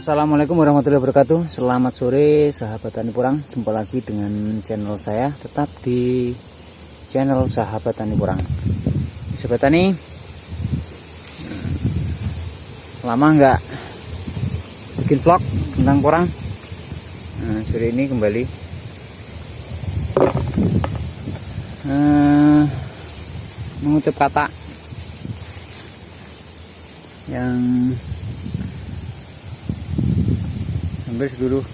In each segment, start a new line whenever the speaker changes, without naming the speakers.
Assalamualaikum warahmatullahi wabarakatuh. Selamat sore sahabat tani porang. Jumpa lagi dengan channel saya, tetap di channel sahabat tani porang. Sahabat tani, lama nggak bikin vlog tentang porang. Sore ini kembali mengutip kata yang hampir seluruh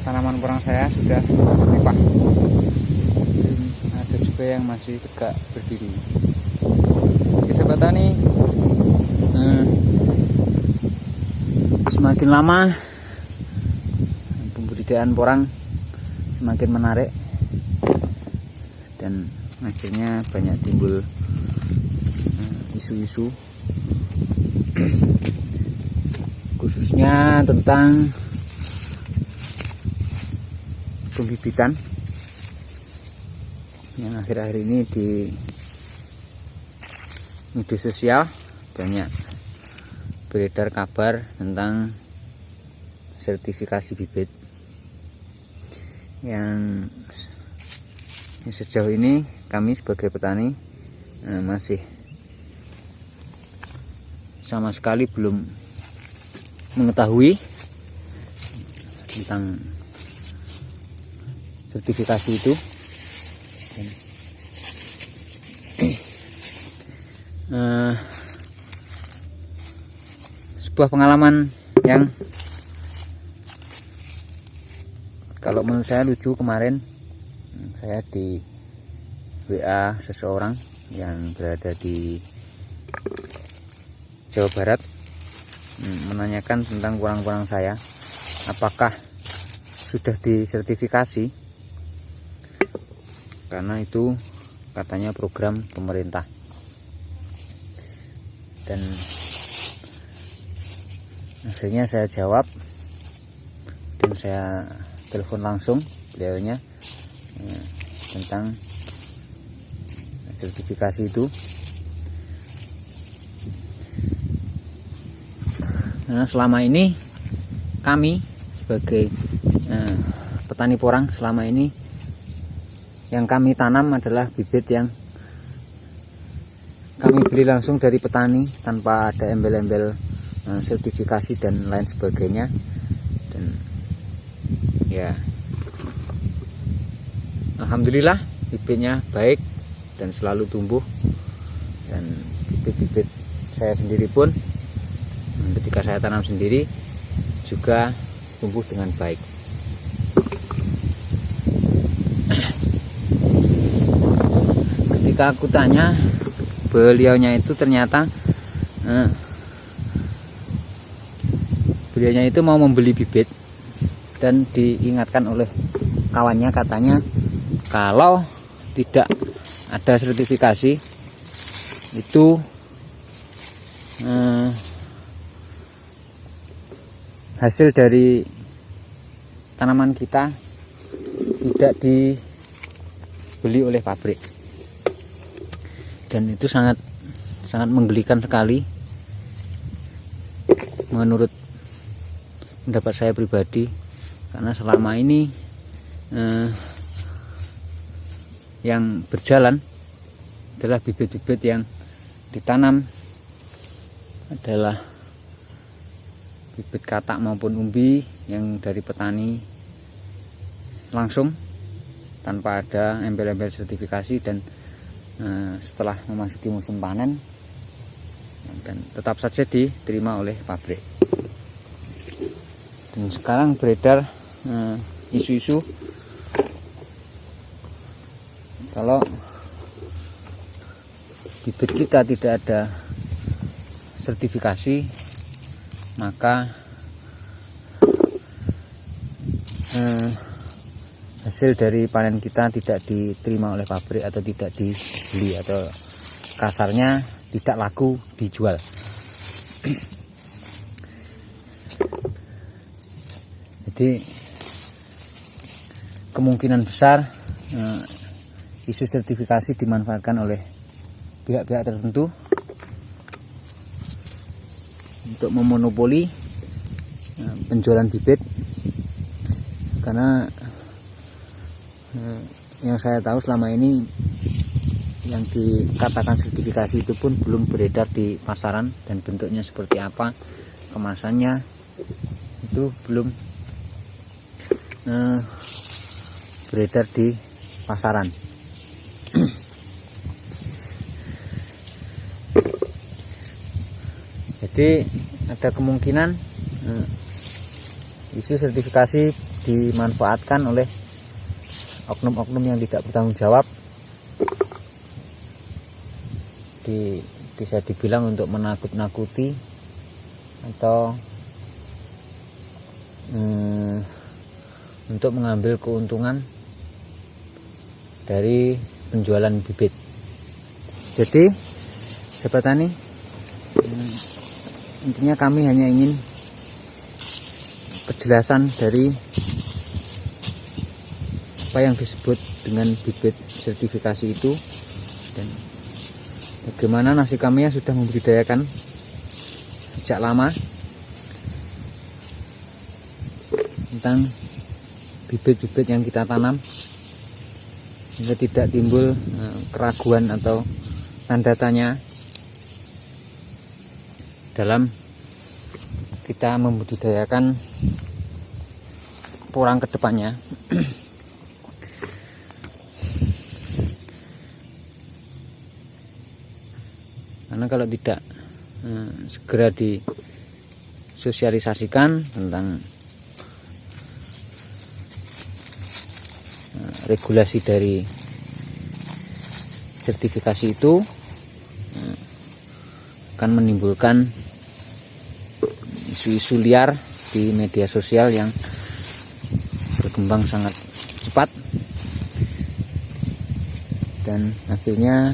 tanaman porang saya sudah lipat. Ada juga yang masih tegak berdiri. Oke sahabat tani, semakin lama pembudidayaan porang semakin menarik dan akhirnya banyak timbul isu-isu khususnya tentang pembibitan yang akhir-akhir ini di media sosial banyak beredar kabar tentang sertifikasi bibit yang sejauh ini kami sebagai petani masih sama sekali belum mengetahui tentang sertifikasi itu. Sebuah pengalaman yang kalau menurut saya lucu, kemarin saya di WA seseorang yang berada di Jawa Barat menanyakan tentang porang-porang saya apakah sudah disertifikasi, karena itu katanya program pemerintah. Dan akhirnya saya jawab dan saya telepon langsung beliaunya tentang sertifikasi itu. Karena selama ini kami sebagai petani porang, selama ini yang kami tanam adalah bibit yang kami beli langsung dari petani tanpa ada embel-embel sertifikasi dan lain sebagainya. Dan ya alhamdulillah bibitnya baik dan selalu tumbuh, dan bibit-bibit saya sendiri pun ketika saya tanam sendiri juga tumbuh dengan baik. Ketika aku tanya, beliaunya itu ternyata beliaunya itu mau membeli bibit dan diingatkan oleh kawannya, katanya kalau tidak ada sertifikasi itu hasil dari tanaman kita tidak dibeli oleh pabrik. Dan itu sangat menggelikan sekali menurut pendapat saya pribadi, karena selama ini yang berjalan adalah bibit-bibit yang ditanam adalah bibit katak maupun umbi yang dari petani langsung tanpa ada embel-embel sertifikasi, dan setelah memasuki musim panen dan tetap saja diterima oleh pabrik. Dan sekarang beredar isu-isu kalau bibit kita tidak ada sertifikasi, maka hasil dari panen kita tidak diterima oleh pabrik atau tidak dibeli, atau kasarnya tidak laku dijual. Jadi kemungkinan besar isu sertifikasi dimanfaatkan oleh pihak-pihak tertentu untuk memonopoli penjualan bibit, karena yang saya tahu selama ini yang dikatakan sertifikasi itu pun belum beredar di pasaran, dan bentuknya seperti apa, kemasannya itu belum beredar di pasaran. Jadi ada kemungkinan isu sertifikasi dimanfaatkan oleh oknum-oknum yang tidak bertanggung jawab, bisa dibilang untuk menakut-nakuti atau untuk mengambil keuntungan dari penjualan bibit. Jadi sahabat tani, intinya kami hanya ingin kejelasan dari apa yang disebut dengan bibit sertifikasi itu, dan bagaimana nasib kami yang sudah membudidayakan sejak lama tentang bibit-bibit yang kita tanam, sehingga tidak timbul keraguan atau tanda tanya dalam kita membudidayakan porang ke depannya. Karena kalau tidak segera disosialisasikan tentang regulasi dari sertifikasi itu, akan menimbulkan isu-isu liar di media sosial yang berkembang sangat cepat, dan akhirnya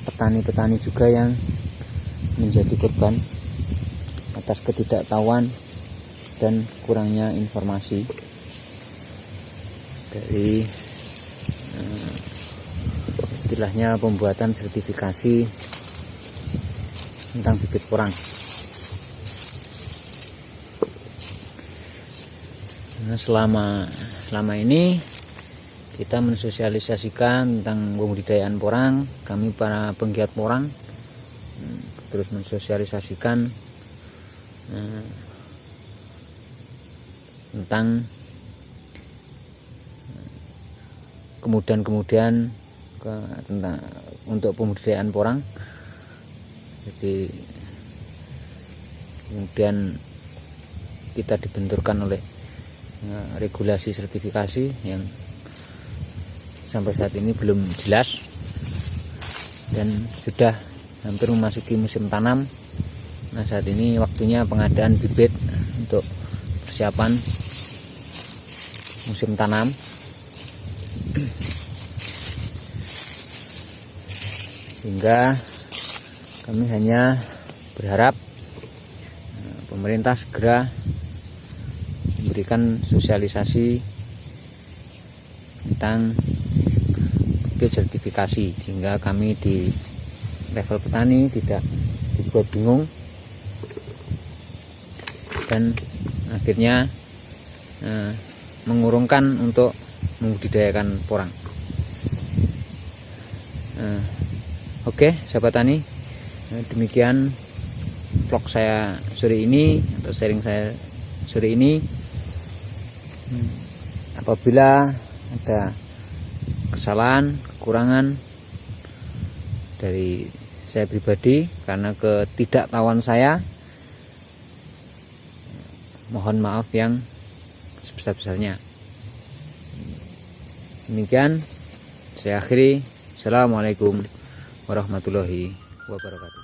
petani-petani juga yang menjadi korban atas ketidaktahuan dan kurangnya informasi dari istilahnya pembuatan sertifikasi tentang bibit porang. Nah, selama ini kita mensosialisasikan tentang pembudidayaan porang, kami para penggiat porang terus mensosialisasikan tentang kemudian tentang untuk pembudidayaan porang. Jadi kemudian kita dibenturkan oleh regulasi sertifikasi yang sampai saat ini belum jelas, dan sudah hampir memasuki musim tanam. Nah, saat ini waktunya pengadaan bibit untuk persiapan musim tanam. Sehingga kami hanya berharap pemerintah segera memberikan sosialisasi tentang bibit sertifikasi, sehingga kami di level petani tidak dibuat bingung dan akhirnya mengurungkan untuk membudidayakan porang. Oke, sahabat tani, demikian vlog saya sore ini atau sharing saya sore ini. Apabila ada kesalahan, kekurangan dari saya pribadi karena ketidaktahuan saya, mohon maaf yang sebesar-besarnya. Demikian saya akhiri. Assalamualaikum warahmatullahi wabarakatuh.